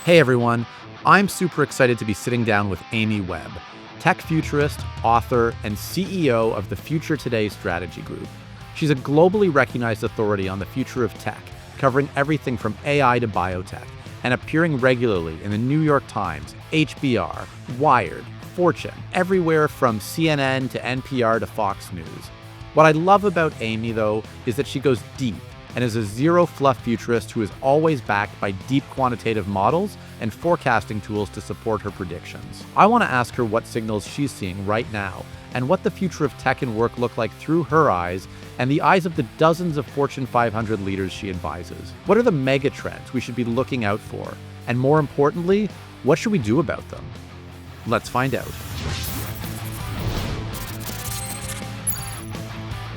Hey everyone, I'm super excited to be sitting down with Amy Webb, tech futurist, author, and CEO of the Future Today Strategy Group. She's a globally recognized authority on the future of tech, covering everything from AI to biotech, and appearing regularly in the New York Times, HBR, Wired, Fortune, everywhere from CNN to NPR to Fox News. What I love about Amy, though, is that she goes deep and is a zero-fluff futurist who is always backed by deep quantitative models and forecasting tools to support her predictions. I want to ask her what signals she's seeing right now and what the future of tech and work look like through her eyes and the eyes of the dozens of Fortune 500 leaders she advises. What are the mega trends we should be looking out for? And more importantly, what should we do about them? Let's find out.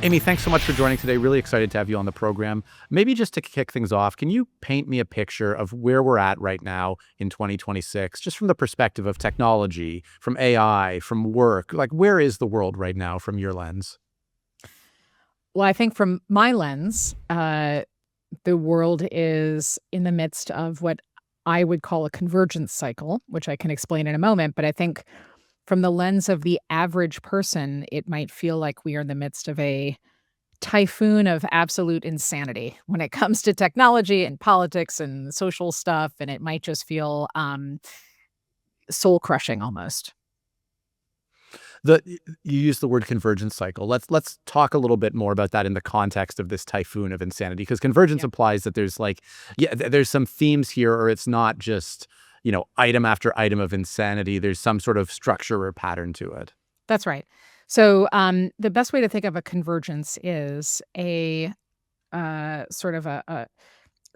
Amy, thanks so much for joining today. Really excited to have you on the program. Maybe just to kick things off, can you paint me a picture of where we're at right now in 2026, just from the perspective of technology, from AI, from work? Like, where is the world right now from your lens? Well, I think from my lens, the world is in the midst of what I would call a convergence cycle, which I can explain in a moment. But I think from the lens of the average person, it might feel like we are in the midst of a typhoon of absolute insanity when it comes to technology and politics and social stuff. And it might just feel soul crushing almost. You use the word convergence cycle. Let's talk a little bit more about that in the context of this typhoon of insanity, because convergence Yeah, implies that there's some themes here, or it's not just, item after item of insanity. There's some sort of structure or pattern to it. that's right. So the best way to think of a convergence is a sort of a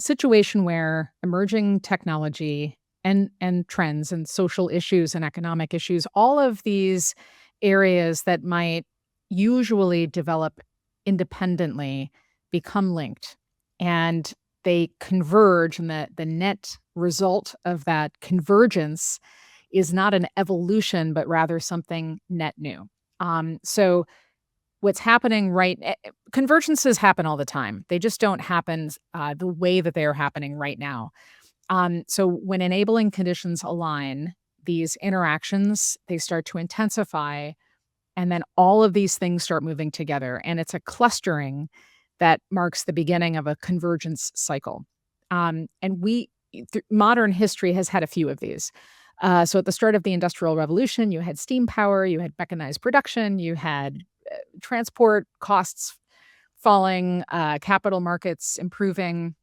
situation where emerging technology and trends and social issues and economic issues, all of these areas that might usually develop independently become linked and they converge, and the net result of that convergence is not an evolution but rather something net new. So what's happening convergences happen all the time. They just don't happen the way that they are happening right now. So when enabling conditions align, these interactions, they start to intensify, and then all of these things start moving together. And it's a clustering that marks the beginning of a convergence cycle. Modern history has had a few of these. So at the start of the Industrial Revolution, you had steam power, you had mechanized production, you had transport costs falling, capital markets improving,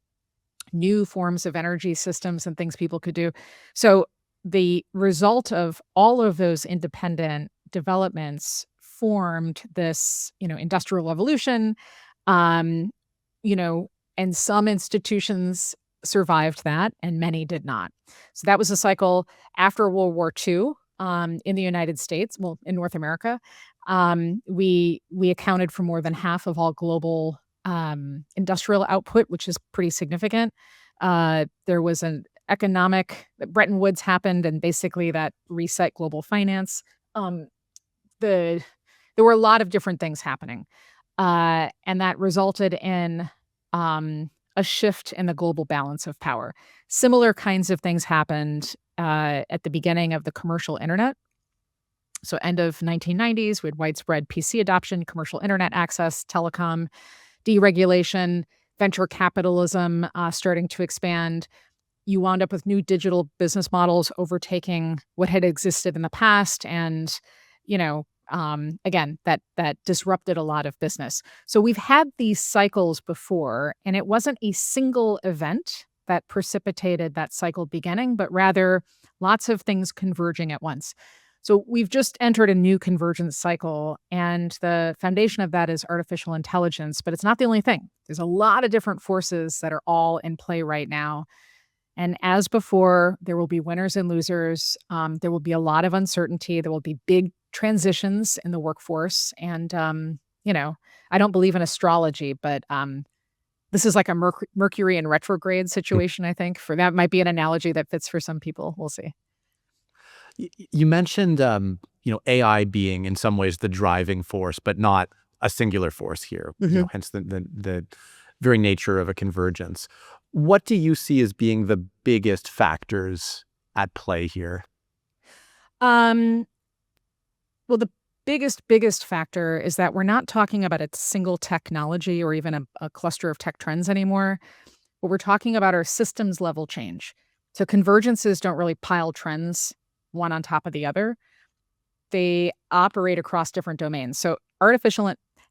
new forms of energy systems and things people could do. So the result of all of those independent developments formed this, industrial revolution. Um, and some institutions survived that and many did not. So that was a cycle after World War II in the United States, well, in North America. We accounted for more than half of all global industrial output, which is pretty significant. There was an Bretton Woods happened, and basically that reset global finance. Um, the There were a lot of different things happening, and that resulted in a shift in the global balance of power. Similar kinds of things happened at the beginning of the commercial internet. So end of 1990s, we had widespread PC adoption, commercial internet access, telecom, deregulation, venture capitalism starting to expand. You wound up with new digital business models overtaking what had existed in the past, and again, that disrupted a lot of business. So we've had these cycles before, and it wasn't a single event that precipitated that cycle beginning, but rather lots of things converging at once. So we've just entered a new convergence cycle, and the foundation of that is artificial intelligence, but it's not the only thing. There's a lot of different forces that are all in play right now. And as before, there will be winners and losers. There will be a lot of uncertainty. There will be big transitions in the workforce. And, I don't believe in astrology, but this is like a Mercury in retrograde situation, I think. For that might be an analogy that fits for some people. We'll see. You mentioned, AI being in some ways the driving force, but not a singular force here. Mhm. Hence the very nature of a convergence. What do you see as being the biggest factors at play here? Um, well, the biggest factor is that we're not talking about a single technology or even a cluster of tech trends anymore. What we're talking about are systems level change. So convergences don't really pile trends one on top of the other. They operate across different domains. So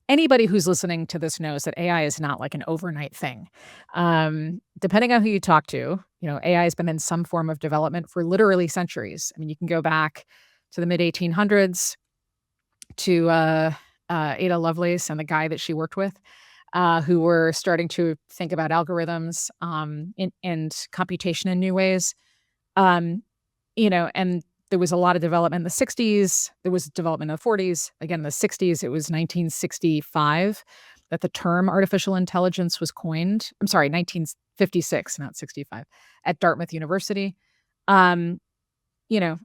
anybody who's listening to this knows that AI is not like an overnight thing. Depending on who you talk to, AI has been in some form of development for literally centuries. I mean, you can go back to the mid 1800s to Ada Lovelace and the guy that she worked with, who were starting to think about algorithms and computation in new ways. Um, and there was a lot of development in the 60s. There was development in the 40s. Again, in the 60s, it was 1965 that the term artificial intelligence was coined. I'm sorry, 1956, not 65, at Dartmouth University. Um, you know,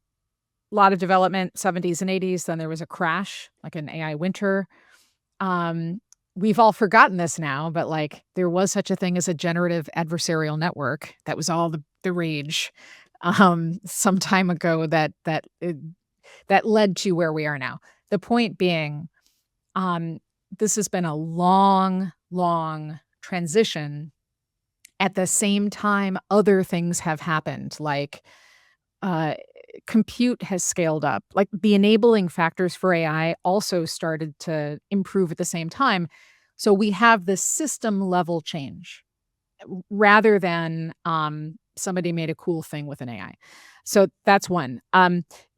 a lot of development, 70s and 80s. Then there was a crash, like an AI winter. Um, we've all forgotten this now, but like there was such a thing as a generative adversarial network. That was all the rage some time ago that led to where we are now. The point being, this has been a long transition. At the same time, other things have happened, like uh, compute has scaled up. Like the enabling factors for AI also started to improve at the same time. So we have this system level change rather than somebody made a cool thing with an AI. So that's one. A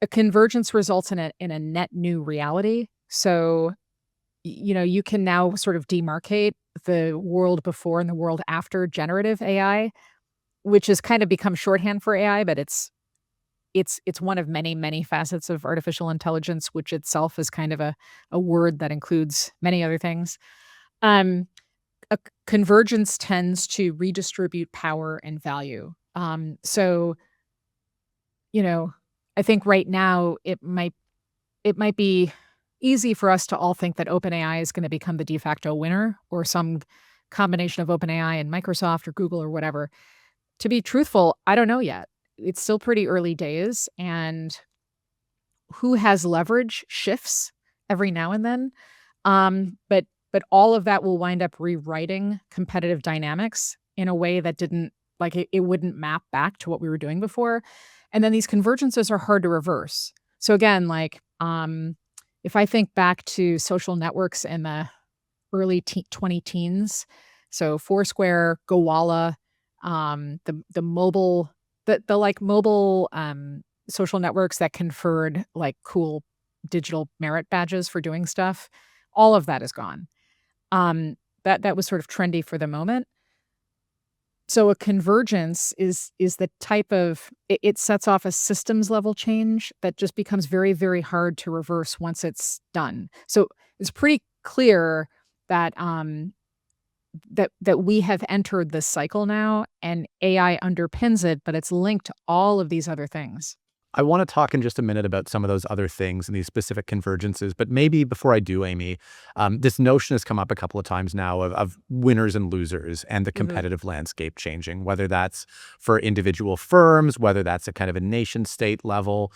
convergence results in a net new reality. So you can now sort of demarcate the world before and the world after generative AI, which has kind of become shorthand for AI, but it's one of many facets of artificial intelligence, which itself is kind of a word that includes many other things. Um, a convergence tends to redistribute power and value. So, you know, I think right now it might be easy for us to all think that OpenAI is going to become the de facto winner or some combination of OpenAI and Microsoft or Google or whatever. To be truthful, I don't know yet. It's still pretty early days, and who has leverage shifts every now and then. But all of that will wind up rewriting competitive dynamics in a way that didn't like it wouldn't map back to what we were doing before. And then these convergences are hard to reverse. So again, like if I think back to social networks in the early 20 teens, so Foursquare, Gowalla, the mobile the like mobile social networks that conferred like cool digital merit badges for doing stuff, all of that is gone. That was sort of trendy for the moment. So a convergence is the type of it sets off a systems level change that just becomes very hard to reverse once it's done. So it's pretty clear that that we have entered this cycle now, and AI underpins it, but it's linked to all of these other things. I want to talk in just a minute about some of those other things and these specific convergences. But maybe before I do, Amy, this notion has come up a couple of times now of winners and losers and the Mhm. competitive landscape changing, whether that's for individual firms, whether that's at kind of a nation state level.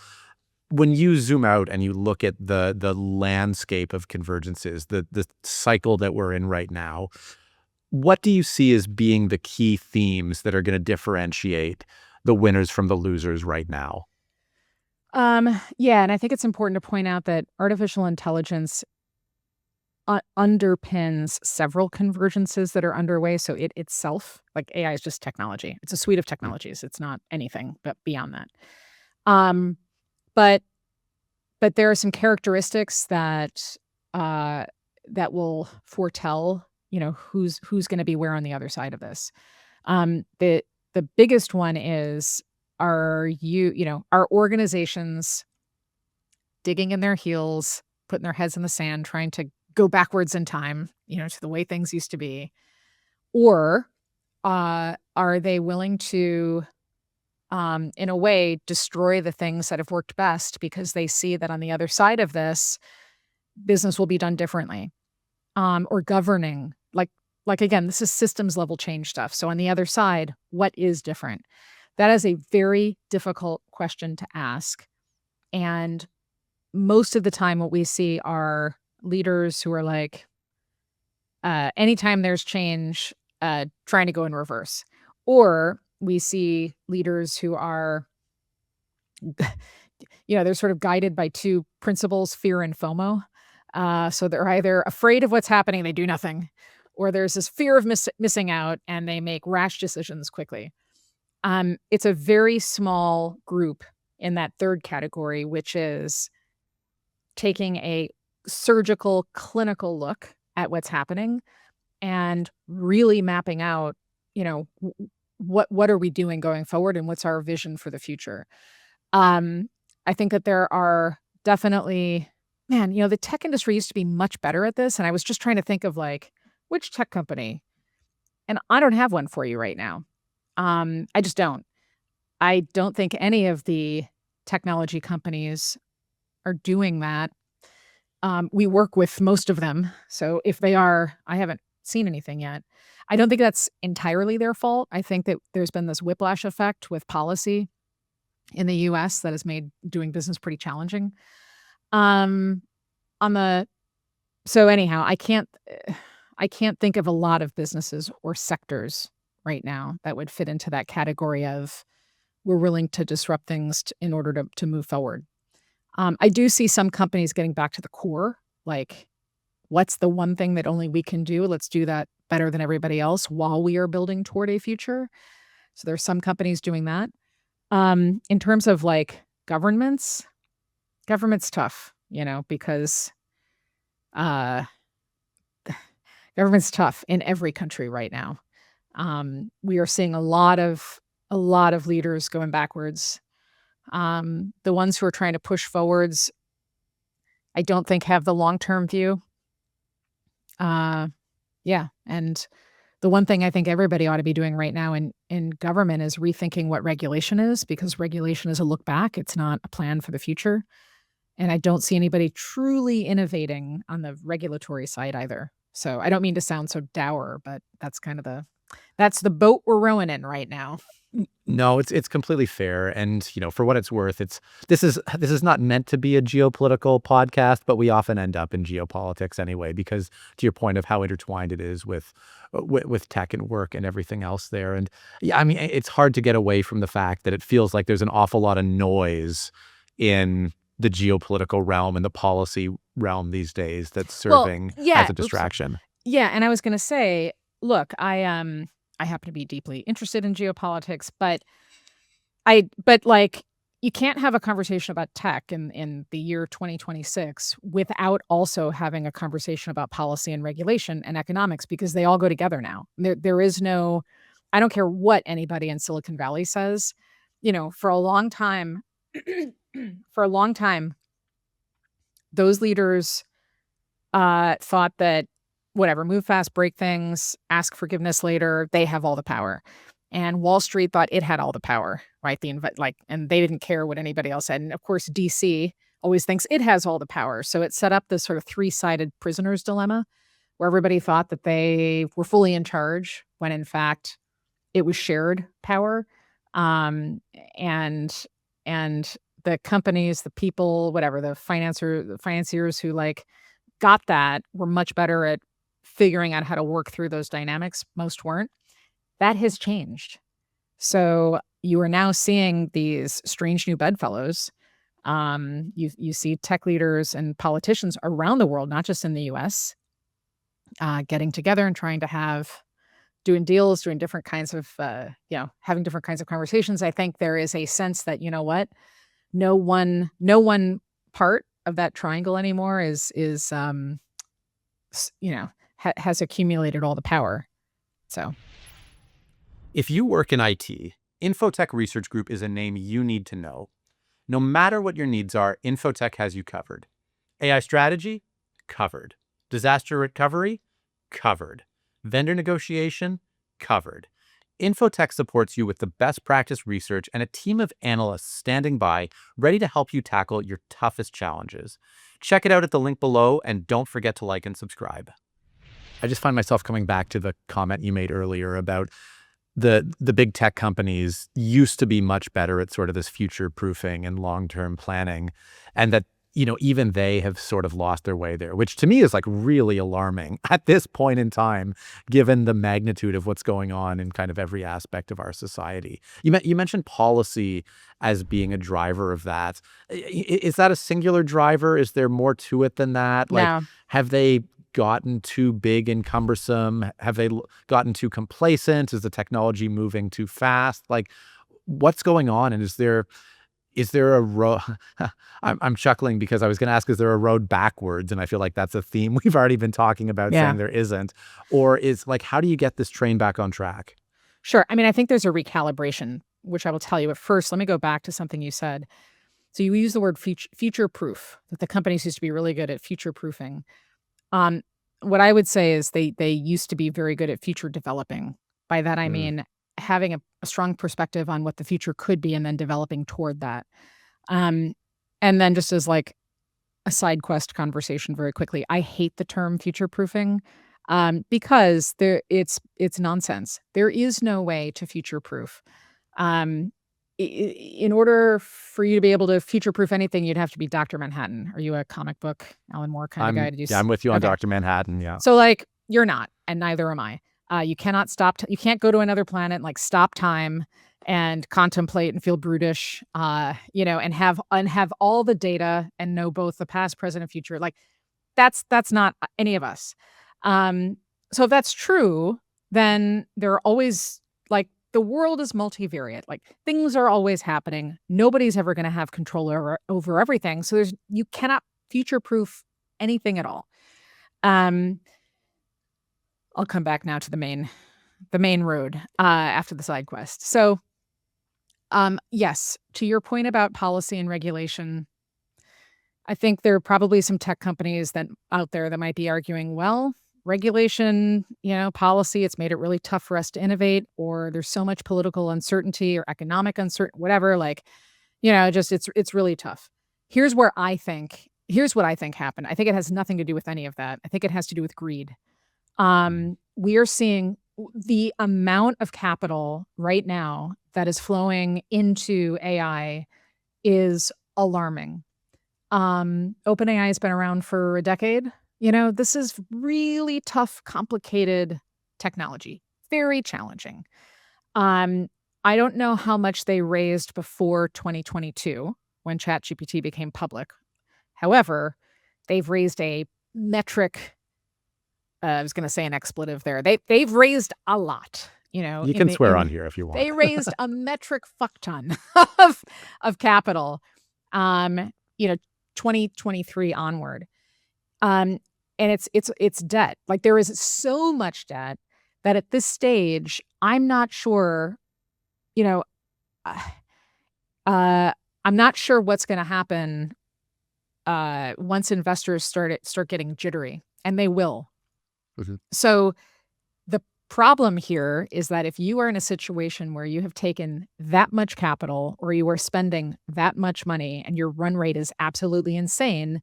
When you zoom out and you look at the landscape of convergences, the cycle that we're in right now, what do you see as being the key themes that are going to differentiate the winners from the losers right now? Yeah, and I think it's important to point out that artificial intelligence underpins several convergences that are underway. So it itself, like AI, is just technology. It's a suite of technologies. It's not anything but beyond that. Um, but but there are some characteristics uh, that will foretell, who's going to be where on the other side of this. The biggest one is are organizations digging in their heels, putting their heads in the sand, trying to go backwards in time, to the way things used to be, or are they willing to, in a way, destroy the things that have worked best because they see that on the other side of this, business will be done differently, or governing. Like like, again, this is systems level change stuff. So on the other side, what is different? That is a very difficult question to ask. And most of the time, what we see are leaders who are like, anytime there's change, trying to go in reverse. Or we see leaders who are, they're sort of guided by two principles, fear and FOMO. So they're either afraid of what's happening, they do nothing, or there's this fear of missing out and they make rash decisions quickly. It's a very small group in that third category, which is taking a surgical, clinical look at what's happening and really mapping out, what are we doing going forward and what's our vision for the future. I think that there are definitely, man, the tech industry used to be much better at this. And I was just trying to think of like, which tech company? And I don't have one for you right now. I just don't. I don't think any of the technology companies are doing that. We work with most of them. So if they are, I haven't seen anything yet. I don't think that's entirely their fault. I think that there's been this whiplash effect with policy in the US that has made doing business pretty challenging. On the so anyhow, I can't think of a lot of businesses or sectors right now that would fit into that category of we're willing to disrupt things in order to move forward. I do see some companies getting back to the core, like what's the one thing that only we can do? Let's do that better than everybody else while we are building toward a future. So there's some companies doing that. In terms of like government's tough, because government's tough in every country right now. We are seeing a lot of leaders going backwards. The ones who are trying to push forwards, I don't think have the long-term view. Yeah. And the one thing I think everybody ought to be doing right now in government is rethinking what regulation is, because regulation is a look back. It's not a plan for the future. And I don't see anybody truly innovating on the regulatory side either. So I don't mean to sound so dour, but that's kind of that's the boat we're rowing in right now. No, it's completely fair. And, for what it's worth, this is not meant to be a geopolitical podcast, but we often end up in geopolitics anyway, because to your point of how intertwined it is with tech and work and everything else there. And yeah, I mean, it's hard to get away from the fact that it feels like there's an awful lot of noise in the geopolitical realm and the policy realm these days that's serving as a distraction. Yeah. And I was going to say, look, I happen to be deeply interested in geopolitics, but like you can't have a conversation about tech in the year 2026 without also having a conversation about policy and regulation and economics, because they all go together now. There is no, I don't care what anybody in Silicon Valley says, for a long time, those leaders thought that whatever, move fast, break things, ask forgiveness later, they have all the power. And Wall Street thought it had all the power, right? And they didn't care what anybody else said. And of course, DC always thinks it has all the power. So it set up this sort of three-sided prisoner's dilemma where everybody thought that they were fully in charge when in fact it was shared power. And the companies, the people, whatever, the financiers who like got that were much better at figuring out how to work through those dynamics. Most weren't. That has changed. So you are now seeing these strange new bedfellows. You see tech leaders and politicians around the world, not just in the US, getting together and trying to doing deals, doing different kinds of, having different kinds of conversations. I think there is a sense that, no one part of that triangle anymore has accumulated all the power. So if you work in IT, Infotech Research Group is a name you need to know. No matter what your needs are, Infotech has you covered. AI strategy? Covered. Disaster recovery? Covered. Vendor negotiation? Covered. Infotech supports you with the best practice research and a team of analysts standing by, ready to help you tackle your toughest challenges. Check it out at the link below, and don't forget to like and subscribe. I just find myself coming back to the comment you made earlier about the big tech companies used to be much better at sort of this future proofing and long-term planning, and that, even they have sort of lost their way there, which to me is like really alarming at this point in time, given the magnitude of what's going on in kind of every aspect of our society. You mentioned policy as being a driver of that. Is that a singular driver? Is there more to it than that? Like, No. have they gotten too big and cumbersome? Have they gotten too complacent? Is the technology moving too fast? Like, what's going on? And is there a road? I'm chuckling because I was going to ask, is there a road backwards? And I feel like that's a theme we've already been talking about, Yeah. saying there isn't. Or is like, how do you get this train back on track? Sure. I mean, I think there's a recalibration, which I will tell you. But first, let me go back to something you said. So you use the word future proof, that the companies used to be really good at future proofing. What I would say is they used to be very good at future developing. By that I Mm. mean having a strong perspective on what the future could be and then developing toward that. Um, and then just as like a side quest conversation very quickly, I hate the term future proofing because it's nonsense. There is no way to future proof. Um, in order for you to be able to future proof anything, you'd have to be Dr. Manhattan. Are you a comic book Alan Moore kind of guy? I'm with you on Okay. Dr. Manhattan. Yeah. So, like, you're not, and neither am I. You cannot you can't go to another planet and, like, stop time and contemplate and feel brutish, and have all the data and know both the past, present, and future. Like, that's not any of us. So if that's true, then there are always like the world is multivariate. Like things are always happening. Nobody's ever going to have control over everything. So you cannot future proof anything at all. Um, I'll come back now to the main road after the side quest. So, yes, to your point about policy and regulation, I think there are probably some tech companies that out there that might be arguing, well, regulation, policy, it's made it really tough for us to innovate, or there's so much political uncertainty or economic uncertainty, whatever, like, just it's really tough. Here's what I think happened. I think it has nothing to do with any of that. I think it has to do with greed. We are seeing the amount of capital right now that is flowing into AI is alarming. OpenAI has been around for a decade. This is really tough, complicated technology, very challenging. I don't know how much they raised before 2022 when ChatGPT became public. However, they've raised a metric. I was going to say an expletive there. They've raised a lot. You can swear on here if you want. They raised a metric fuck ton of capital. 2023 onward. And it's debt. Like there is so much debt that at this stage, I'm not sure, you know, I'm not sure what's going to happen once investors start getting jittery, and they will. Mhm. So the problem here is that if you are in a situation where you have taken that much capital or you are spending that much money and your run rate is absolutely insane,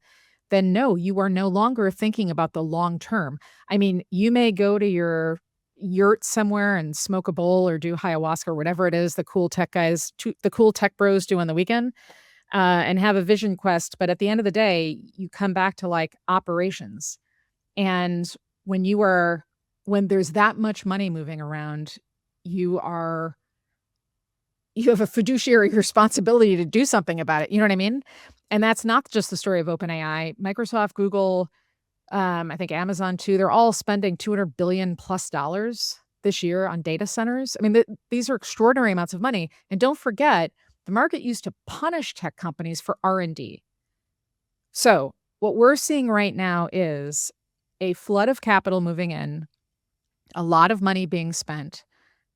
then no, you are no longer thinking about the long term. I mean, you may go to your yurt somewhere and smoke a bowl or do ayahuasca or whatever it is the cool tech bros do on the weekend, and have a vision quest. But at the end of the day, you come back to like operations. And when there's that much money moving around, you have a fiduciary responsibility to do something about it. You know what I mean? And that's not just the story of OpenAI. Microsoft, Google, I think Amazon too, they're all spending $200 billion plus this year on data centers. I mean, these are extraordinary amounts of money. And don't forget, the market used to punish tech companies for R&D. So what we're seeing right now is a flood of capital moving in, a lot of money being spent,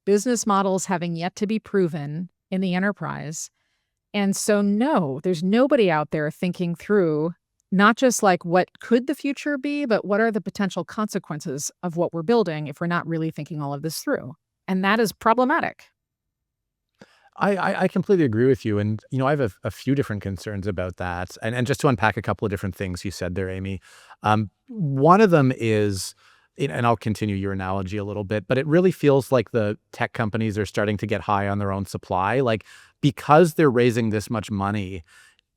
business models having yet to be proven in the enterprise. And so, no, there's nobody out there thinking through not just like what could the future be, but what are the potential consequences of what we're building if we're not really thinking all of this through. And that is problematic. I completely agree with you. And, I have a few different concerns about that. And just to unpack a couple of different things you said there, Amy. One of them is and I'll continue your analogy a little bit, but it really feels like the tech companies are starting to get high on their own supply. Like, because they're raising this much money,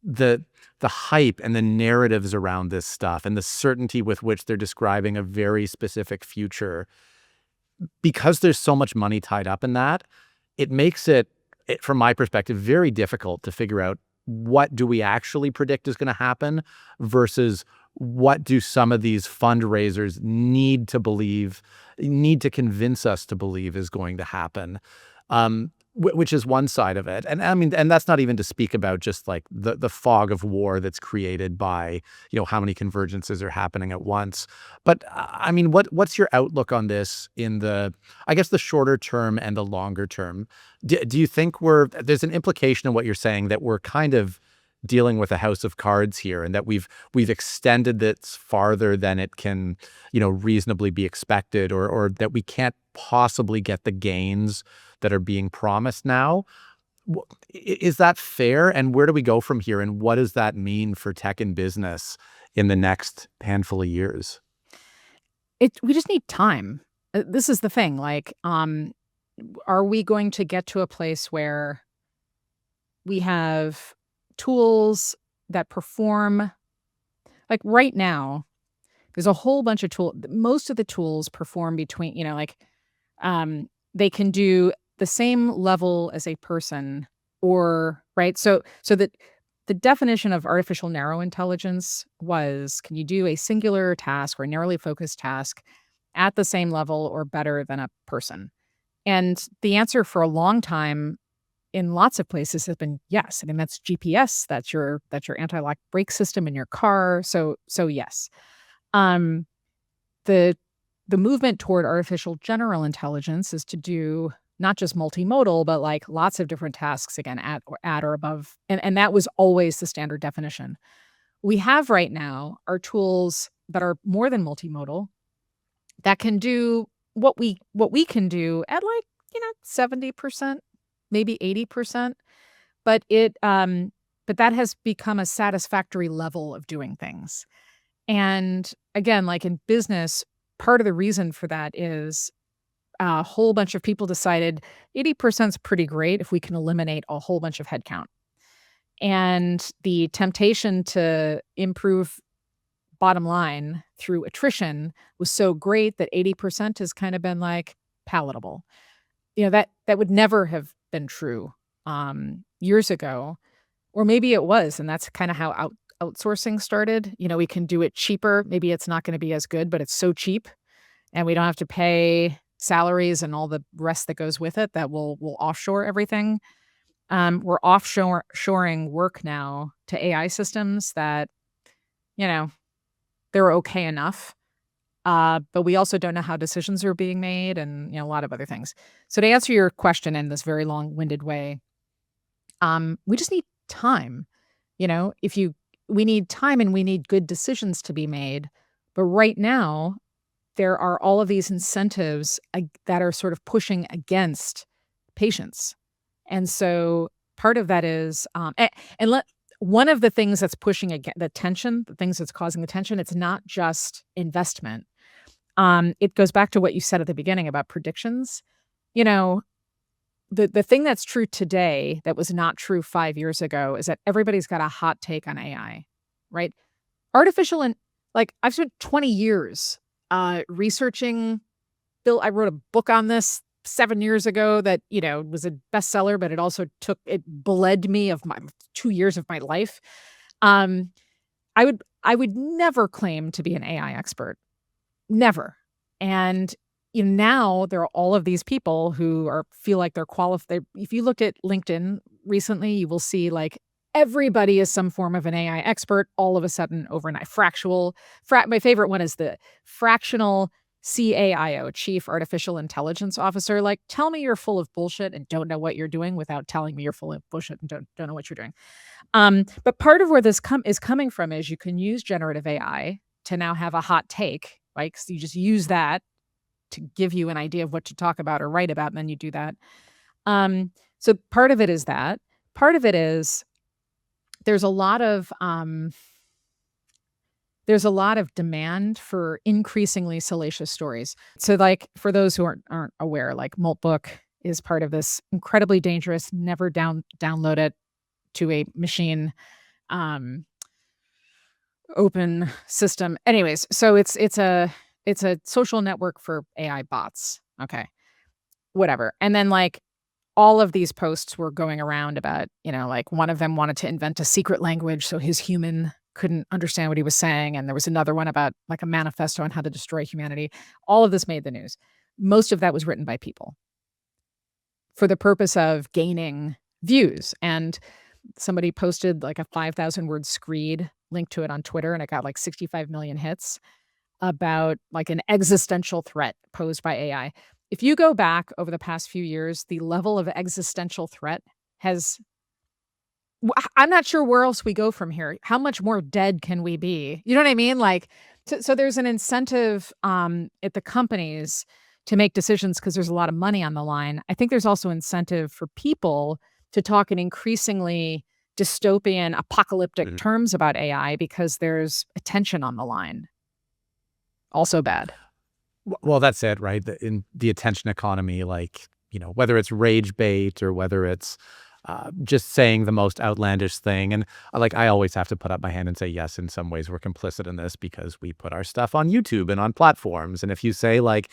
the the hype and the narratives around this stuff and the certainty with which they're describing a very specific future, because there's so much money tied up in that, it makes it, from my perspective, very difficult to figure out what do we actually predict is going to happen versus what do some of these fundraisers need to convince us to believe is going to happen. Which is one side of it. And I mean, and that's not even to speak about just like the fog of war that's created by, how many convergences are happening at once. But I mean, what's your outlook on this in I guess, the shorter term and the longer term? Do you think there's an implication in what you're saying that we're kind of dealing with a house of cards here, and that we've extended this farther than it can, reasonably be expected, or that we can't possibly get the gains that are being promised now? Is that fair? And where do we go from here? And what does that mean for tech and business in the next handful of years? We just need time. This is the thing. Like, are we going to get to a place where we have tools that perform like right now? There's a whole bunch of tools. Most of the tools perform between, they can do the same level as a person, or right. So that the definition of artificial narrow intelligence was, can you do a singular task or a narrowly focused task at the same level or better than a person? And the answer for a long time in lots of places has been yes. I mean, that's GPS, that's your anti-lock brake system in your car. So yes. The movement toward artificial general intelligence is to do not just multimodal, but like lots of different tasks, again, at or above. And that was always the standard definition. We have right now are tools that are more than multimodal, that can do what we can do at 70%, maybe 80%. But but that has become a satisfactory level of doing things. And again, like in business, part of the reason for that is a whole bunch of people decided 80% is pretty great if we can eliminate a whole bunch of headcount. And the temptation to improve bottom line through attrition was so great that 80% has kind of been like palatable. That would never have been true years ago, or maybe it was. And that's kind of how outsourcing started. We can do it cheaper. Maybe it's not going to be as good, but it's so cheap and we don't have to pay salaries and all the rest that goes with it that we'll offshore everything. We're offshoring work now to AI systems that, they're okay enough. But we also don't know how decisions are being made and, a lot of other things. So to answer your question in this very long-winded way, we just need time. We need time and we need good decisions to be made. But right now, there are all of these incentives that are sort of pushing against patients. And so part of that is, one of the things that's pushing the tension, the things that's causing the tension, it's not just investment. It goes back to what you said at the beginning about predictions. The thing that's true today that was not true 5 years ago is that everybody's got a hot take on AI, right? I've spent 20 years researching. I wrote a book on this 7 years ago that, was a bestseller, but it bled me of my 2 years of my life. I would never claim to be an AI expert. Never. And now there are all of these people who feel like they're qualified. If you look at LinkedIn recently, you will see like everybody is some form of an AI expert all of a sudden overnight. My favorite one is the fractional CAIO, Chief Artificial Intelligence Officer. Like, tell me you're full of bullshit and don't know what you're doing without telling me you're full of bullshit and don't know what you're doing. But part of where this is coming from is you can use generative AI to now have a hot take. Like, so you just use that to give you an idea of what to talk about or write about, and then you do that. So part of it is that. Part of it is there's a lot of there's a lot of demand for increasingly salacious stories. So, like, for those who aren't aware, like, Moltbook is part of this incredibly dangerous, never download it to a machine, um, open system. Anyways, so it's a social network for AI bots. Okay, whatever. And then, like, all of these posts were going around about, like, one of them wanted to invent a secret language so his human couldn't understand what he was saying, and there was another one about, like, a manifesto on how to destroy humanity. All of this made the news. Most of that was written by people for the purpose of gaining views, and somebody posted, like, a 5,000 word screed, linked to it on Twitter, and it got, like, 65 million hits about, like, an existential threat posed by AI. If you go back over the past few years, the level of existential threat has I'm not sure where else we go from here. How much more dead can we be? You know what I mean? Like, so there's an incentive at the companies to make decisions because there's a lot of money on the line. I think there's also incentive for people to talk in increasingly dystopian, apocalyptic Mhm. terms about AI because there's attention on the line. Also bad. Well, that's it, right? In the attention economy, like, whether it's rage bait or whether it's just saying the most outlandish thing. And like, I always have to put up my hand and say, yes, in some ways we're complicit in this because we put our stuff on YouTube and on platforms. And if you say, like,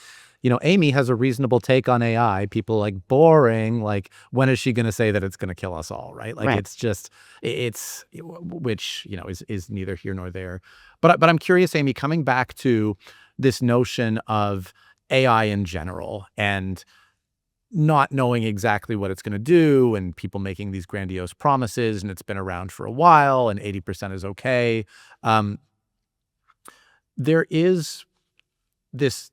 Amy has a reasonable take on AI, people are like, boring. Like, when is she going to say that it's going to kill us all? Right. Like, Right. it's just, which, is neither here nor there. But I'm curious, Amy, coming back to this notion of AI in general and not knowing exactly what it's going to do and people making these grandiose promises and it's been around for a while and 80% is okay. Um, there is this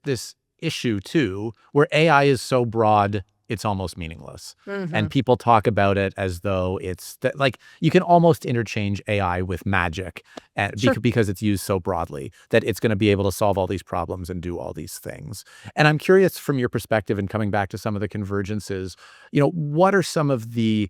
issue too where AI is so broad it's almost meaningless. And Mhm. people talk about it as though it's that, like, you can almost interchange AI with magic Sure. because it's used so broadly that it's going to be able to solve all these problems and do all these things. And I'm curious from your perspective and coming back to some of the convergences, what are some of the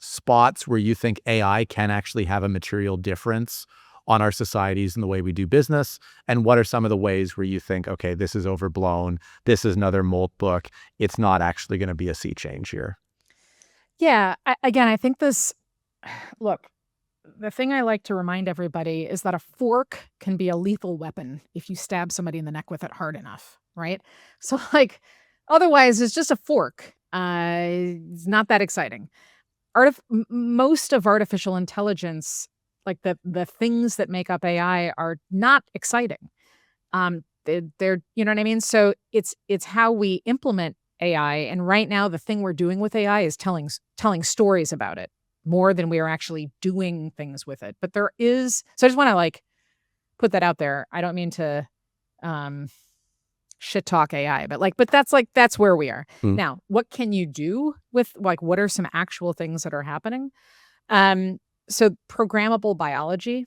spots where you think AI can actually have a material difference on our societies and the way we do business? And what are some of the ways where you think, okay, this is overblown, this is another Moltbook, it's not actually going to be a sea change here? Yeah. Again, I think this look, the thing I like to remind everybody is that a fork can be a lethal weapon if you stab somebody in the neck with it hard enough, right? So, like, otherwise, it's just a fork. It's not that exciting. Most of artificial intelligence, like the things that make up AI, are not exciting. They're you know what I mean? So it's how we implement AI, and right now the thing we're doing with AI is telling stories about it more than we are actually doing things with it. But there is so I just wanna, like, put that out there. I don't mean to, um, shit talk AI, but, that's where we are. Mm. Now, what can you do with like, what are some actual things that are happening? Um, so programmable biology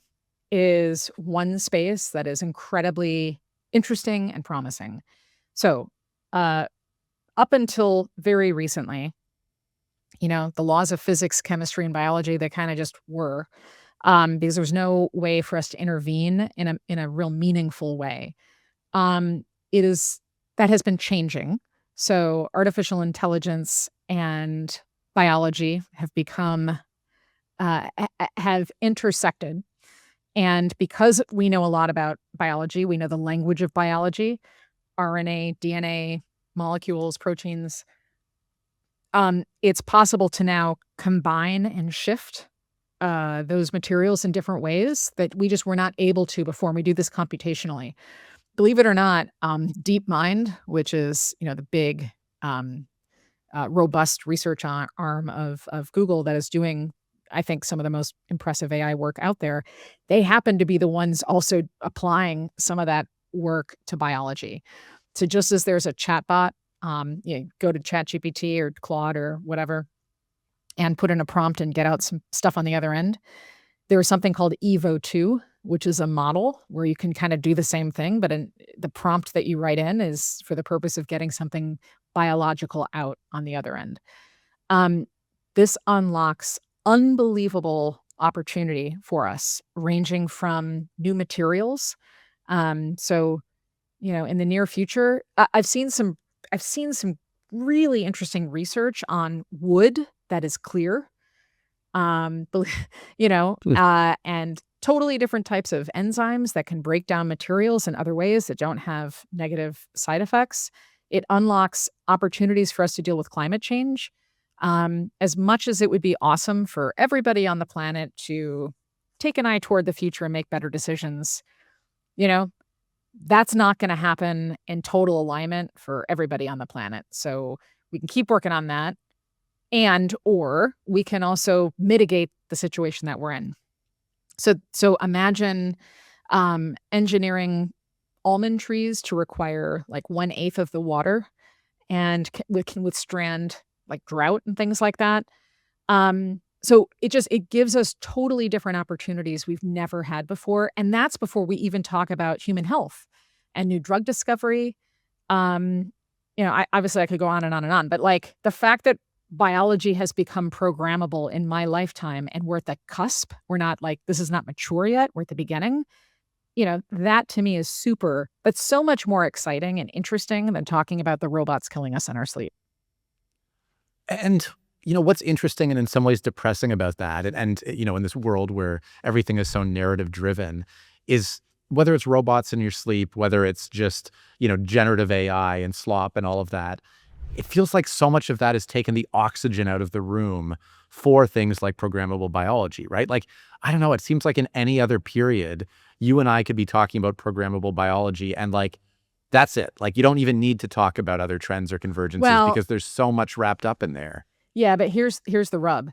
is one space that is incredibly interesting and promising. So, uh, up until very recently, the laws of physics, chemistry, and biology, they kind of just were, because there was no way for us to intervene in a real meaningful way. Um, it is that has been changing. So artificial intelligence and biology have become have intersected. And because we know a lot about biology, we know the language of biology, RNA, DNA, molecules, proteins. It's possible to now combine and shift those materials in different ways that we just were not able to before. And we do this computationally. Believe it or not, DeepMind, which is the big um, robust research arm of Google that is doing, I think, some of the most impressive AI work out there. They happen to be the ones also applying some of that work to biology. So just as there's a chatbot, go to ChatGPT or Claude or whatever and put in a prompt and get out some stuff on the other end. There is something called Evo 2, which is a model where you can kind of do the same thing, but the prompt that you write in is for the purpose of getting something biological out on the other end. Um, this unlocks unbelievable opportunity for us, ranging from new materials. So, in the near future, I've seen some really interesting research on wood that is clear, bel Mm. and totally different types of enzymes that can break down materials in other ways that don't have negative side effects. It unlocks opportunities for us to deal with climate change. As much as it would be awesome for everybody on the planet to take an eye toward the future and make better decisions, you know, that's not gonna happen in total alignment for everybody on the planet. So we can keep working on that, and or we can also mitigate the situation that we're in. So imagine, engineering almond trees to require, like, 1/8 of the water and can withstand, like, drought and things like that. So it gives us totally different opportunities we've never had before, and that's before we even talk about human health and new drug discovery. Um, I obviously I could go on and on and on, but, like, the fact that biology has become programmable in my lifetime and we're at the cusp, we're not like this is not mature yet, we're at the beginning. That to me is super but so much more exciting and interesting than talking about the robots killing us in our sleep. And what's interesting and in some ways depressing about that, and in this world where everything is so narrative driven, is whether it's robots in your sleep, whether it's just generative AI and slop and all of that, it feels like so much of that has taken the oxygen out of the room for things like programmable biology, right? Like, I don't know, it seems like in any other period, you and I could be talking about programmable biology and like, that's it. Like, you don't even need to talk about other trends or convergences Well, because there's so much wrapped up in there. yeah, but here's the rub.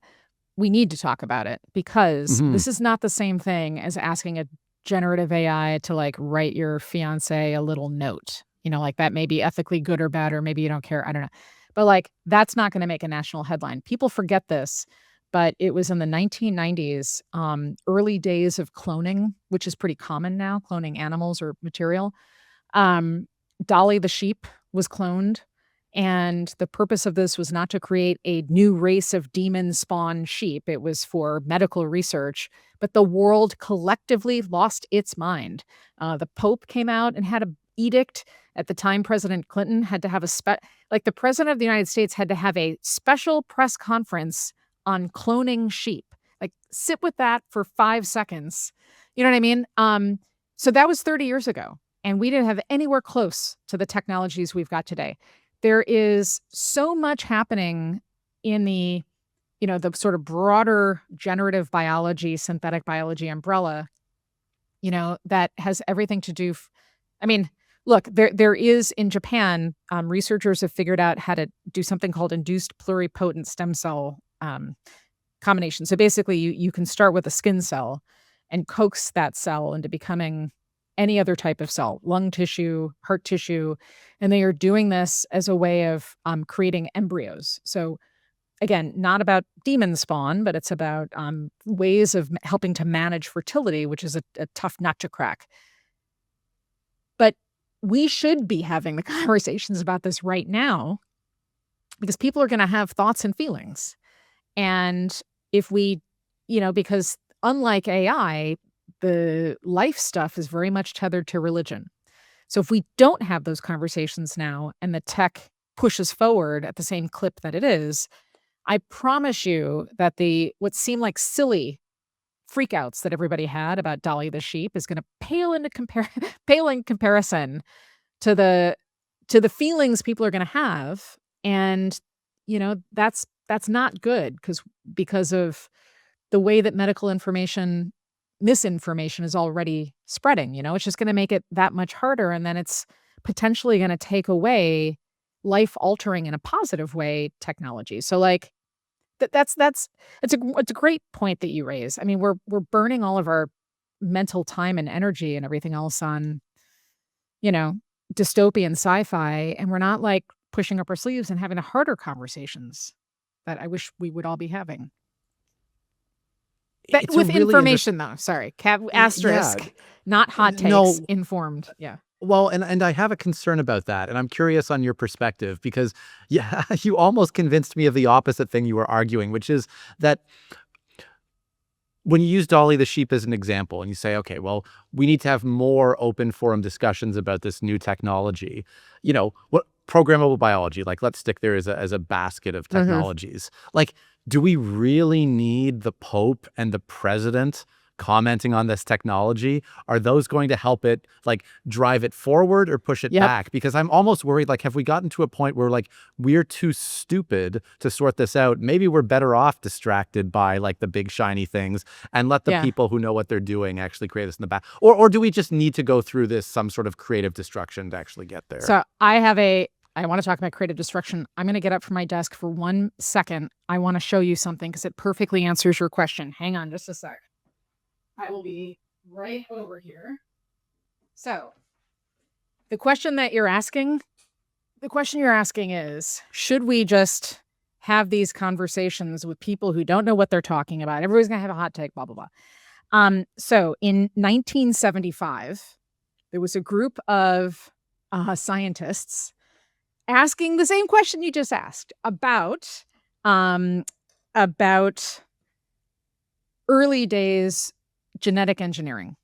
We need to talk about it because Hmm. this is not the same thing as asking a generative AI to, like, write your fiancé a little note. Like, that may be ethically good or bad, or maybe you don't care, I don't know. But, like, that's not gonna make a national headline. People forget this, but it was in the 1990s, early days of cloning, which is pretty common now, cloning animals or material. Um, Dolly the sheep was cloned, and the purpose of this was not to create a new race of demon spawn sheep. It was for medical research, but the world collectively lost its mind. The Pope came out and had a edict. At the time, President Clinton had to have like the president of the United States had to have a special press conference on cloning sheep. Like, sit with that for 5 seconds. You know what I mean? So that was 30 years ago, and we didn't have anywhere close to the technologies we've got today. There is so much happening in the sort of broader generative biology, synthetic biology umbrella, that has everything to do I mean, look, there is in Japan, researchers have figured out how to do something called induced pluripotent stem cell, combination. So basically, you can start with a skin cell and coax that cell into becoming any other type of cell, lung tissue, heart tissue, and they are doing this as a way of, creating embryos. So again, not about demon spawn, but it's about, ways of helping to manage fertility, which is a tough nut to crack. But we should be having the conversations about this right now because people are gonna have thoughts and feelings. And if we because unlike AI, the life stuff is very much tethered to religion. So if we don't have those conversations now and the tech pushes forward at the same clip that it is, I promise you that the what seemed like silly freakouts that everybody had about Dolly the sheep is gonna pale in comparison to the feelings people are gonna have, and, that's not good because of the way that medical information misinformation is already spreading. It's just gonna make it that much harder, and then it's potentially gonna take away life-altering in a positive way technology. So, like, that's it's a great point that you raise. I mean, we're burning all of our mental time and energy and everything else on, you know, dystopian sci-fi, and we're not, like, pushing up our sleeves and having the harder conversations that I wish we would all be having. But It's a with really interesting. information, though, sorry, cav Yeah. asterisk, not hot takes, No. informed, yeah. Well, and I have a concern about that, and I'm curious on your perspective because, yeah, you almost convinced me of the opposite thing you were arguing, which is that when you use Dolly the sheep as an example and you say, okay, well, we need to have more open forum discussions about this new technology, what programmable biology, like let's stick there as a basket of Hmm. technologies. Like, do we really need the Pope and the president commenting on this technology? Are those going to help it like drive it forward or push it Yep. back? Because I'm almost worried, like, have we gotten to a point where like we're too stupid to sort this out? Maybe we're better off distracted by like the big shiny things and let the Yeah. people who know what they're doing actually create this in the back. Or do we just need to go through this some sort of creative destruction to actually get there? So I want to talk about creative destruction. I'm going to get up from my desk for 1 second. I want to show you something because it perfectly answers your question. Hang on just a sec. I will be right over here. So the question you're asking is, should we just have these conversations with people who don't know what they're talking about? Everybody's going to have a hot take, blah, blah, blah. So in 1975, there was a group of scientists asking the same question you just asked um, about early days genetic engineering.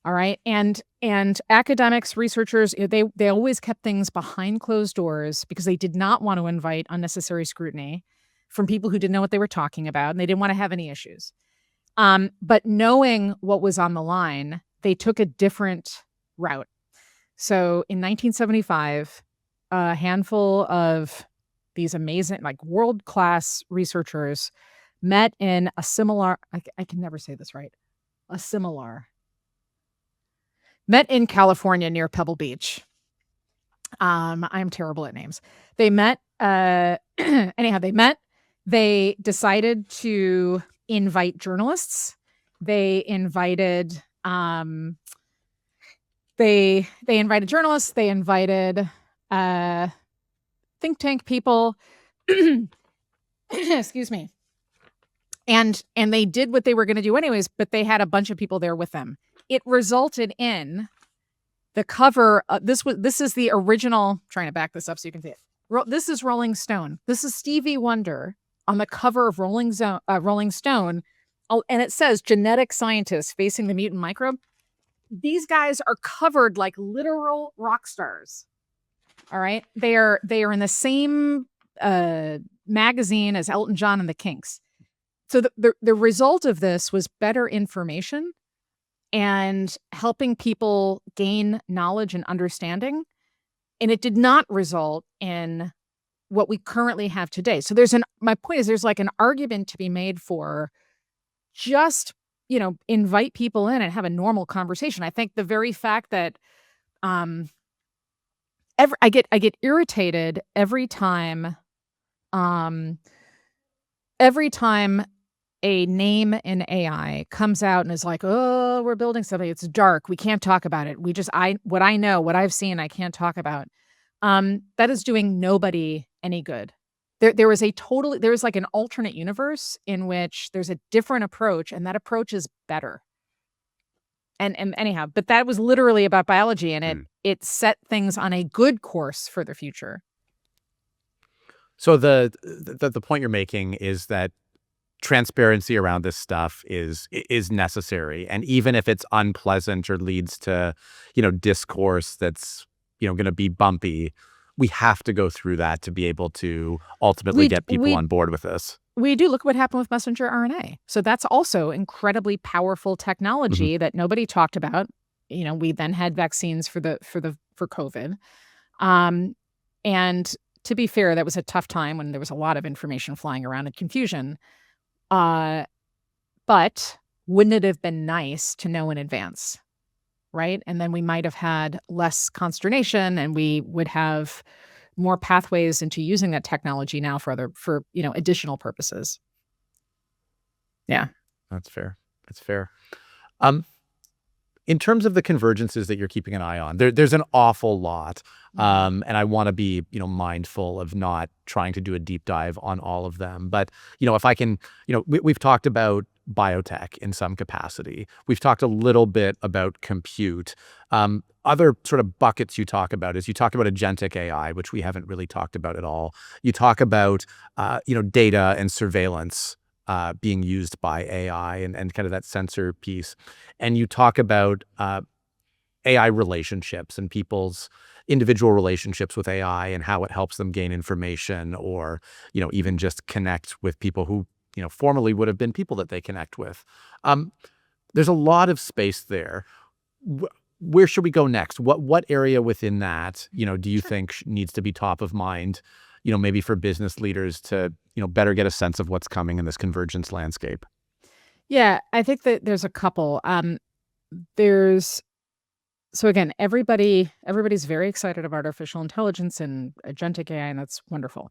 All right. And academics, researchers, they always kept things behind closed doors because they did not want to invite unnecessary scrutiny from people who didn't know what they were talking about, and they didn't want to have any issues. But knowing what was on the line, they took a different route. So in 1975, a handful of these amazing, like world-class researchers met in a similar, I can never say this right, met in California near Pebble Beach. I'm terrible at names. They met, anyhow, they decided to invite journalists. They invited, they invited journalists. They invited think tank people. Excuse me. And they did what they were going to do anyways, but they had a bunch of people there with them. It resulted in the cover. This is the original. Trying to back this up so you can see it. This is Rolling Stone. This is Stevie Wonder on the cover of Rolling Stone, and it says "Genetic Scientists Facing the Mutant Microbe." These guys are covered like literal rock stars. All right, they are in the same magazine as Elton John and the Kinks. So the result of this was better information and helping people gain knowledge and understanding. And it did not result in what we currently have today. So my point is there's like an argument to be made for just, invite people in and have a normal conversation. I think the very fact that I get irritated every time a name in AI comes out and is like, oh, we're building something. It's dark. We can't talk about it. What I know, what I've seen, I can't talk about. That is doing nobody any good. There is like an alternate universe in which there's a different approach, and that approach is better. And anyhow, but that was literally about biology, and it set things on a good course for the future. So the point you're making is that transparency around this stuff is necessary, and even if it's unpleasant or leads to discourse that's going to be bumpy, we have to go through that to be able to ultimately get people on board with this. We do. Look what happened with messenger RNA. So that's also incredibly powerful technology that nobody talked about. We then had vaccines for COVID, and to be fair, that was a tough time when there was a lot of information flying around and confusion. But wouldn't it have been nice to know in advance, right? And then we might have had less consternation, and we would have more pathways into using that technology now for additional purposes. Yeah. That's fair. In terms of the convergences that you're keeping an eye on, there's an awful lot. And I want to be, mindful of not trying to do a deep dive on all of them. But, if I can, we've talked about biotech in some capacity. We've talked a little bit about compute. Other sort of buckets you talk about agentic AI, which we haven't really talked about at all. You talk about, data and surveillance being used by AI and kind of that sensor piece. And you talk about AI relationships and people's individual relationships with AI and how it helps them gain information or, even just connect with people who, formerly would have been people that they connect with. Um, there's a lot of space there. Where should we go next? What area within that, do you Sure. think needs to be top of mind, maybe for business leaders to, better get a sense of what's coming in this convergence landscape? Yeah, I think that there's a couple. There's So again, everybody's very excited about artificial intelligence and agentic AI, and that's wonderful.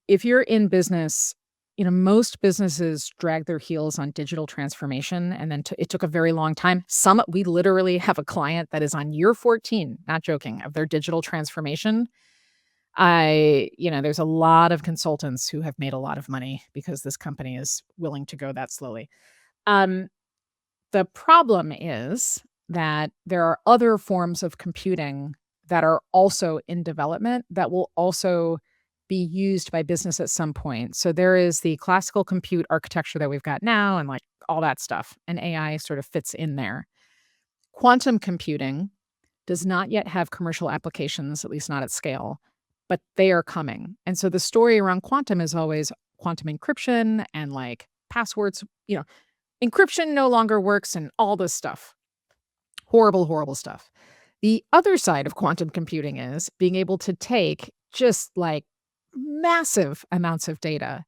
If you're in business, most businesses drag their heels on digital transformation, and then it took a very long time. We literally have a client that is on year 14, not joking, of their digital transformation. There's a lot of consultants who have made a lot of money because this company is willing to go that slowly. Um, the problem is that there are other forms of computing that are also in development that will also be used by business at some point. So there is the classical compute architecture that we've got now and like all that stuff, and AI sort of fits in there. Quantum computing does not yet have commercial applications, at least not at scale, but they are coming. And so the story around quantum is always quantum encryption and like passwords, encryption no longer works and all this stuff. Horrible, horrible stuff. The other side of quantum computing is being able to take just like massive amounts of data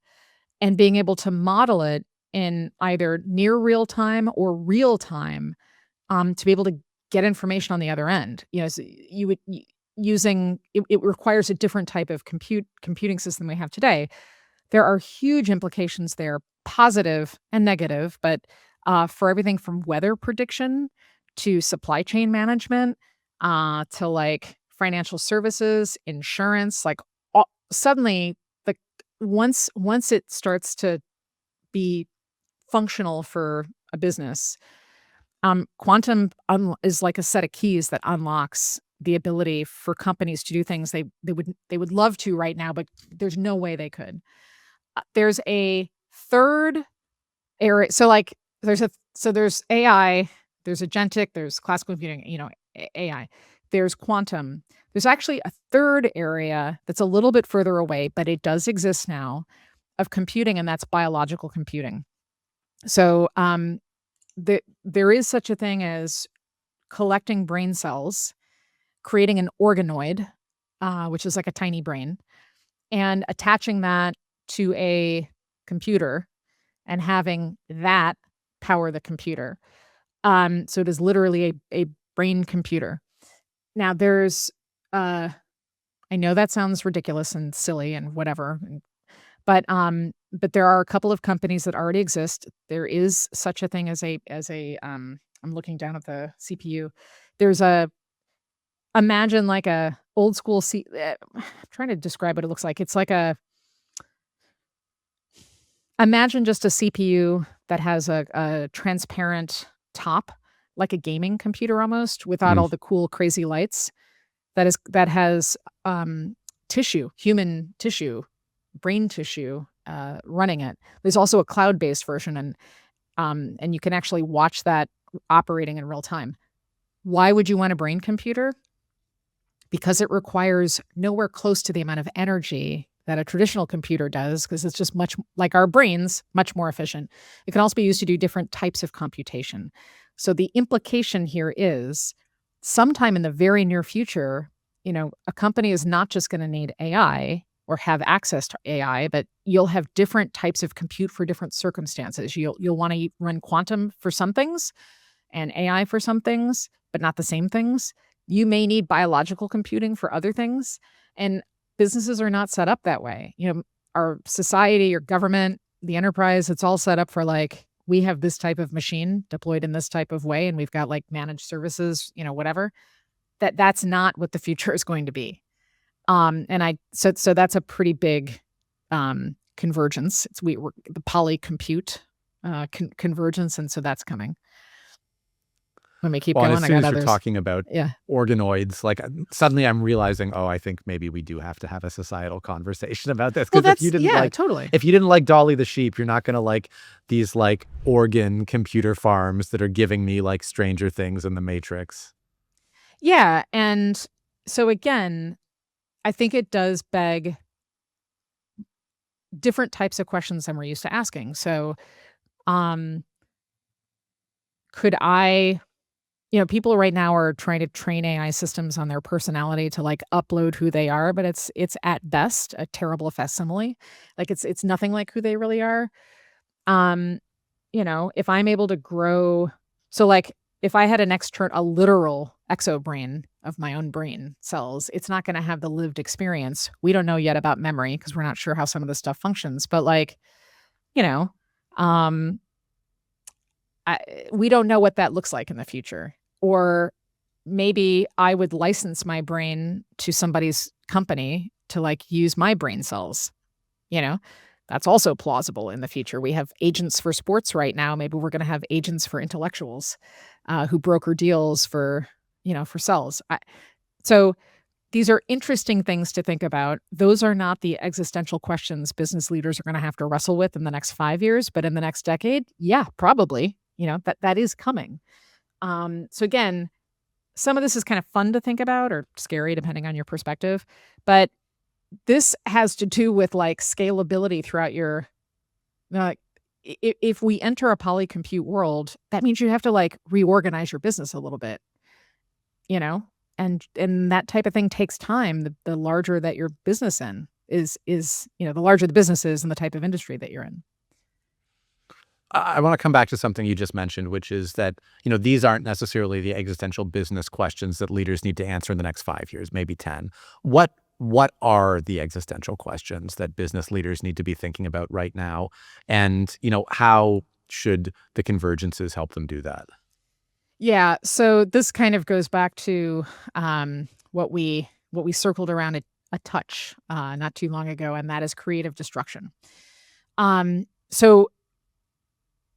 and being able to model it in either near real time or real time, to be able to get information on the other end. So you would using it requires a different type of computing system we have today. There are huge implications there, positive and negative, but for everything from weather prediction to supply chain management, to like financial services, insurance, like suddenly the once it starts to be functional for a business, quantum is like a set of keys that unlocks the ability for companies to do things they would love to right now, but there's no way they could. There's a third area. There's AI, there's agentic, there's classical computing, AI. There's quantum. There's actually a third area that's a little bit further away, but it does exist now of computing, and that's biological computing. So there is such a thing as collecting brain cells, creating an organoid, which is like a tiny brain, and attaching that to a computer and having that power the computer. So it is literally a brain computer. Now I know that sounds ridiculous and silly and whatever, but there are a couple of companies that already exist. There is such a thing as I'm looking down at the CPU. There's imagine like a old school I'm trying to describe what it looks like. It's like imagine just a CPU that has a transparent top, like a gaming computer almost, without Mm. all the cool, crazy lights. That has human tissue, brain tissue, running it. There's also a cloud-based version, and you can actually watch that operating in real time. Why would you want a brain computer? Because it requires nowhere close to the amount of energy that a traditional computer does, because it's just much like our brains, much more efficient. It can also be used to do different types of computation. So the implication here is sometime in the very near future, a company is not just going to need AI or have access to AI, but you'll have different types of compute for different circumstances. You'll want to run quantum for some things and AI for some things, but not the same things. You may need biological computing for other things, and businesses are not set up that way. Our society or government, the enterprise, it's all set up for like, we have this type of machine deployed in this type of way, and we've got like managed services, whatever. That's not what the future is going to be. So that's a pretty big convergence. We're the polycompute convergence, and so that's coming. When we keep Well, and as going, I soon got as you're others. talking about Yeah. organoids, like suddenly I'm realizing, oh, I think maybe we do have to have a societal conversation about this. Well, Because yeah, totally. if you didn't like Dolly the sheep, you're not gonna like these like organ computer farms that are giving me like Stranger Things and The Matrix. Yeah, and so again, I think it does beg different types of questions than we're used to asking. So, um, could I people right now are trying to train AI systems on their personality to, like, upload who they are, but it's at best a terrible facsimile. Like, it's nothing like who they really are. Um, if I'm able to grow like, if I had a literal exobrain of my own brain cells, it's not gonna have the lived experience. We don't know yet about memory because 'cause we're not sure how some of this stuff functions, but, like, you know, um, I we don't know what that looks like in the future. Or maybe I would license my brain to somebody's company to, like, use my brain cells, you know? That's also plausible in the future. We have agents for sports right now. Maybe we're gonna have agents for intellectuals, who broker deals for cells. So these are interesting things to think about. Those are not the existential questions business leaders are gonna have to wrestle with in the next 5 years, but in the next decade, yeah, probably, that is coming. So again, some of this is kind of fun to think about or scary depending on your perspective, but this has to do with, like, scalability throughout your like, if we enter a polycompute world, that means you have to, like, reorganize your business a little bit, you know? And that type of thing takes time. The larger that your business the larger the business is and the type of industry that you're in. I want to come back to something you just mentioned, which is that, these aren't necessarily the existential business questions that leaders need to answer in the next 5 years, maybe 10. What are the existential questions that business leaders need to be thinking about right now? And, how should the convergences help them do that? Yeah, so this kind of goes back to, what we circled around a touch, not too long ago, and that is creative destruction. So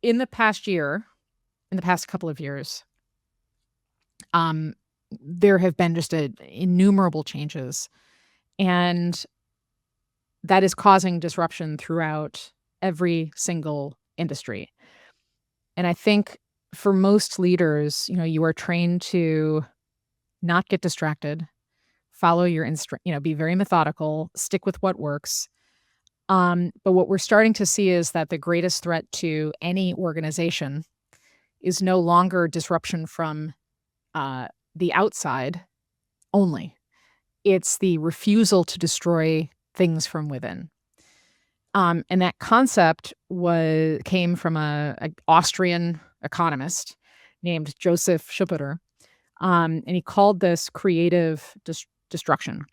in the past year, in the past couple of years, um, there have been just innumerable changes, and that is causing disruption throughout every single industry. And I think for most leaders, you are trained to not get distracted, follow your be very methodical, stick with what works. But what we're starting to see is that the greatest threat to any organization is no longer disruption from the outside only. It's the refusal to destroy things from within. And that concept came from a Austrian economist named Joseph Schumpeter, and he called this creative destruction.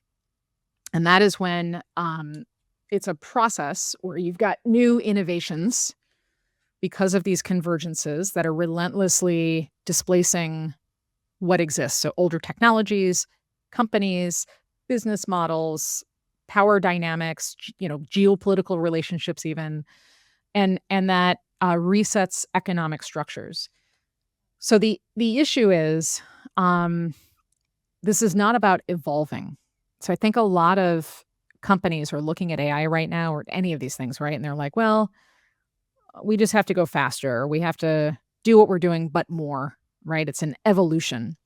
And that is when it's a process where you've got new innovations because of these convergences that are relentlessly displacing what exists. So older technologies, companies, business models, power dynamics, geopolitical relationships even, and that resets economic structures. So the issue is, this is not about evolving. So I think a lot of companies are looking at AI right now or any of these things, right? And they're like, well, we just have to go faster. We have to do what we're doing, but more, right? It's an evolution.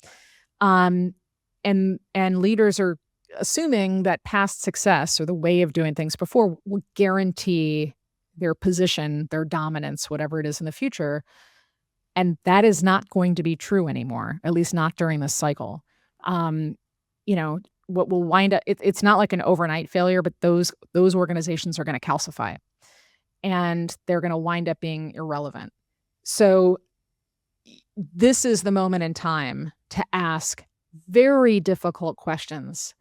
And leaders are assuming that past success or the way of doing things before will guarantee their position, their dominance, whatever it is in the future. And that is not going to be true anymore, at least not during this cycle. Um, what will wind up, it's not like an overnight failure, but those organizations are going to calcify and they're going to wind up being irrelevant. So this is the moment in time to ask very difficult questions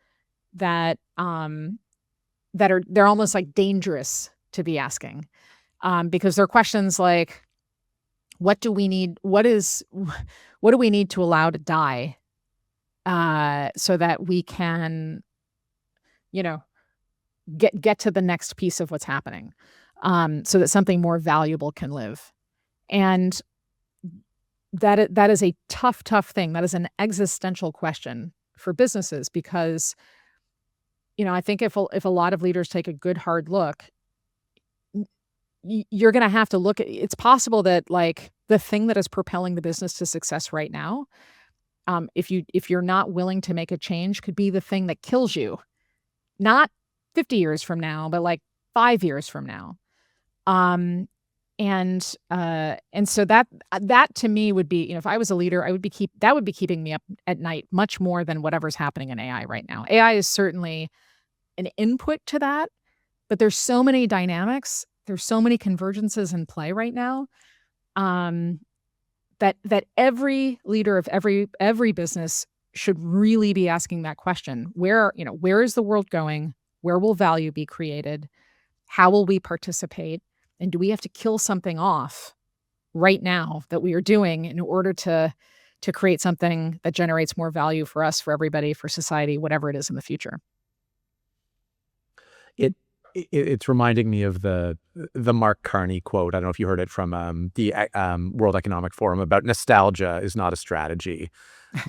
that they're almost like dangerous to be asking, because they're questions like, what do we need? What do we need to allow to die, so that we can, get to the next piece of what's happening, so that something more valuable can live. And that is a tough thing. That is an existential question for businesses because, I think if a lot of leaders take a good hard look, you're going to have to look at. It's possible that like the thing that is propelling the business to success right now, if you're not willing to make a change, could be the thing that kills you, not 50 years from now, but like 5 years from now. And so that to me would be, if I was a leader, that would be keeping me up at night much more than whatever's happening in AI right now. AI is certainly an input to that, but there's so many dynamics, there's so many convergences in play right now, that every leader of every business should really be asking that question. Where is the world going? Where will value be created? How will we participate? And do we have to kill something off right now that we are doing in order to create something that generates more value for us, for everybody, for society, whatever it is in the future? It's reminding me of the Mark Carney quote. I don't know if you heard it from the World Economic Forum about nostalgia is not a strategy.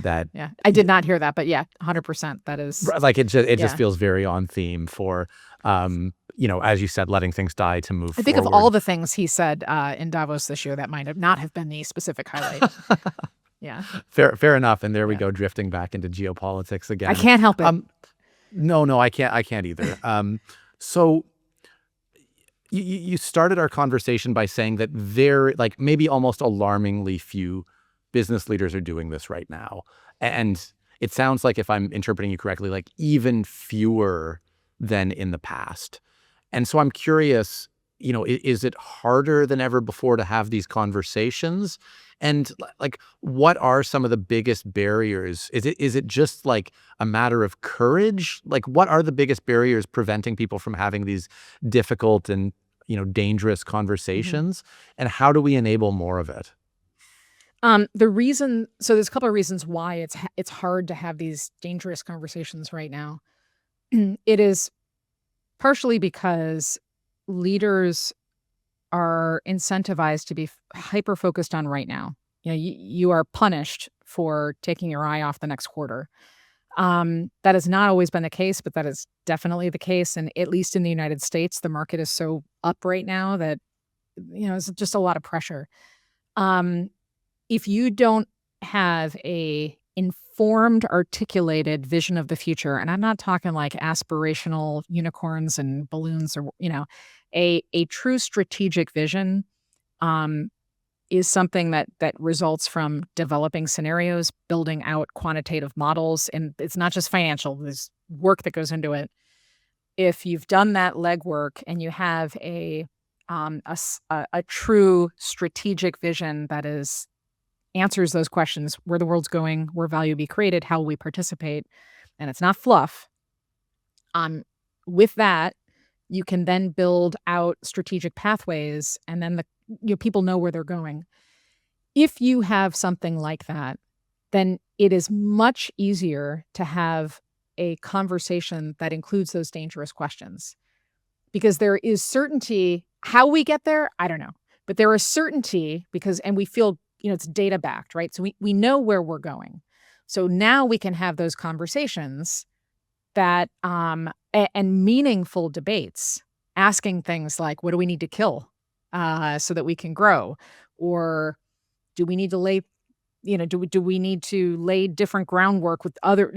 That Yeah, I did not hear that, but yeah, 100%. That is like it just yeah. feels very on theme for as you said, letting things die to move I think forward. of all the things he said in Davos this year, that might have not have been the specific highlight. Yeah, Fair enough. And there we yeah. go, drifting back into geopolitics again. I can't help it. No, I can't either. So you started our conversation by saying that there, like, maybe almost alarmingly few business leaders are doing this right now. And it sounds like, if I'm interpreting you correctly, like even fewer than in the past. And so I'm curious, is it harder than ever before to have these conversations? And like, what are some of the biggest barriers? Is it just like a matter of courage? Like, what are the biggest barriers preventing people from having these difficult and, dangerous conversations? And how do we enable more of it? So there's a couple of reasons why it's hard to have these dangerous conversations right now. It is partially because leaders are incentivized to be hyper focused on right now. You are punished for taking your eye off the next quarter. That has not always been the case, but that is definitely the case. And at least in the United States, the market is so up right now that, it's just a lot of pressure. If you don't have a informed, articulated vision of the future, and I'm not talking like aspirational unicorns and balloons or, a true strategic vision, is something that results from developing scenarios, building out quantitative models, and it's not just financial. There's work that goes into it. If you've done that legwork and you have a true strategic vision that answers those questions: where the world's going, where value be created, how will we participate, and it's not fluff. With that, you can then build out strategic pathways, and then people know where they're going. If you have something like that, then it is much easier to have a conversation that includes those dangerous questions, because there is certainty. How we get there, I don't know, but there is certainty and we feel, it's data backed, right? So we know where we're going. So now we can have those conversations that and meaningful debates, asking things like, what do we need to kill so that we can grow? Or do we need to lay, do we need to lay different groundwork with other,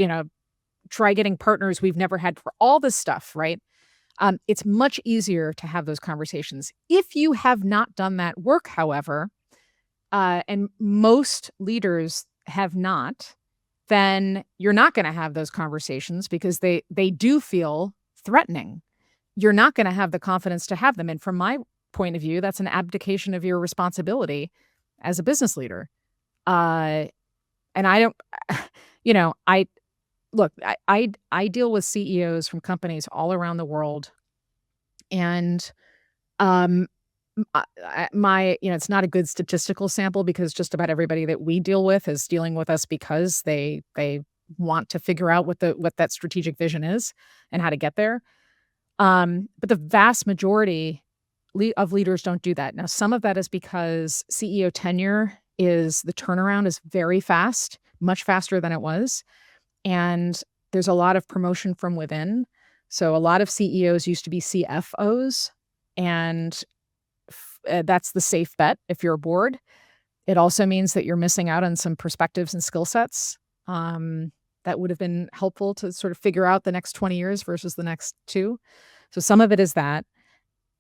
try getting partners we've never had, for all this stuff, right? It's much easier to have those conversations. If you have not done that work, however, and most leaders have not, then you're not going to have those conversations because they do feel threatening. You're not going to have the confidence to have them. And from my point of view, that's an abdication of your responsibility as a business leader. And I don't, I deal with CEOs from companies all around the world, and it's not a good statistical sample, because just about everybody that we deal with is dealing with us because they want to figure out what that strategic vision is and how to get there. But the vast majority of leaders don't do that. Now, some of that is because CEO tenure is the turnaround is very fast, much faster than it was. And there's a lot of promotion from within. So a lot of CEOs used to be CFOs, and that's the safe bet if you're a board. It also means that you're missing out on some perspectives and skill sets that would have been helpful to sort of figure out the next 20 years versus the next two. So some of it is that.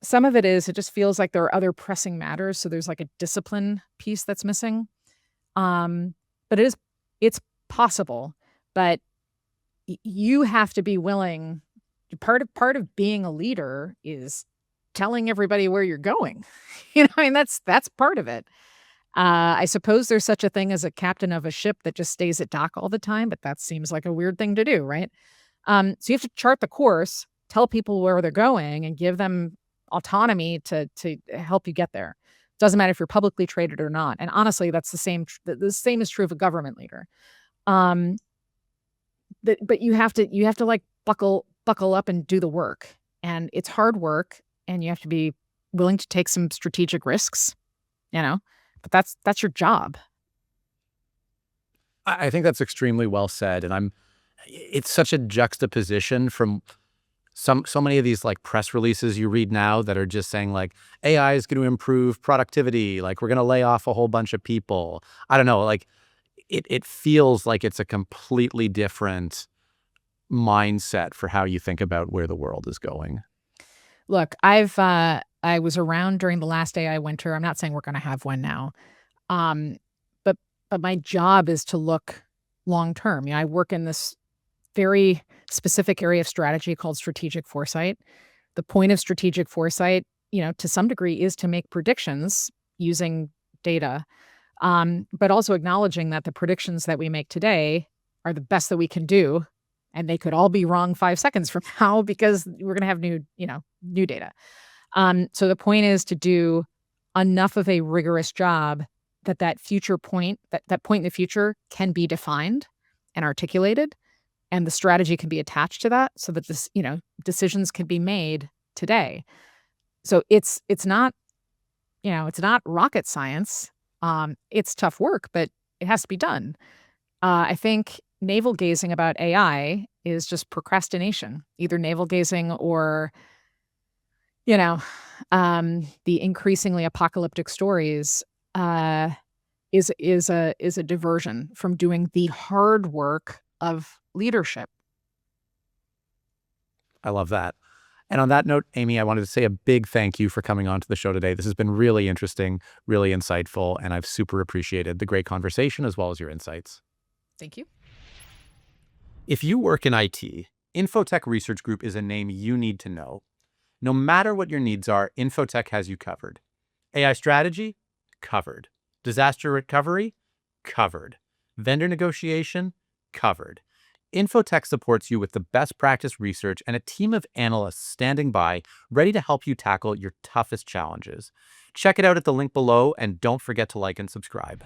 Some of it is it just feels like there are other pressing matters. So there's like a discipline piece that's missing. But it's possible. But you have to be willing. Part of being a leader is telling everybody where you're going. I mean, that's part of it. I suppose there's such a thing as a captain of a ship that just stays at dock all the time, but that seems like a weird thing to do, right? So you have to chart the course, tell people where they're going, and give them autonomy to help you get there. Doesn't matter if you're publicly traded or not. And honestly, that's the same. The same is true of a government leader. But you have to like buckle up and do the work, and it's hard work, and you have to be willing to take some strategic risks. But that's your job. I think that's extremely well said. And it's such a juxtaposition from so many of these like press releases you read now that are just saying like AI is going to improve productivity. Like we're going to lay off a whole bunch of people. I don't know. Like it feels like it's a completely different mindset for how you think about where the world is going. Look, I was around during the last AI winter. I'm not saying we're going to have one now. But my job is to look long term. I work in this very specific area of strategy called strategic foresight. The point of strategic foresight, to some degree, is to make predictions using data, but also acknowledging that the predictions that we make today are the best that we can do, and they could all be wrong 5 seconds from now because we're going to have new data. So the point is to do enough of a rigorous job that future point, that point in the future can be defined and articulated, and the strategy can be attached to that so that this, decisions can be made today. So it's not rocket science. It's tough work, but it has to be done. I think navel gazing about AI is just procrastination, either navel gazing or the increasingly apocalyptic stories is a diversion from doing the hard work of leadership. I love that. And on that note, Amy, I wanted to say a big thank you for coming on to the show today. This has been really interesting, really insightful, and I've super appreciated the great conversation as well as your insights. Thank you. If you work in IT, Infotech Research Group is a name you need to know. No matter what your needs are, Infotech has you covered. AI strategy? Covered. Disaster recovery? Covered. Vendor negotiation? Covered. Infotech supports you with the best practice research and a team of analysts standing by, ready to help you tackle your toughest challenges. Check it out at the link below, and don't forget to like and subscribe.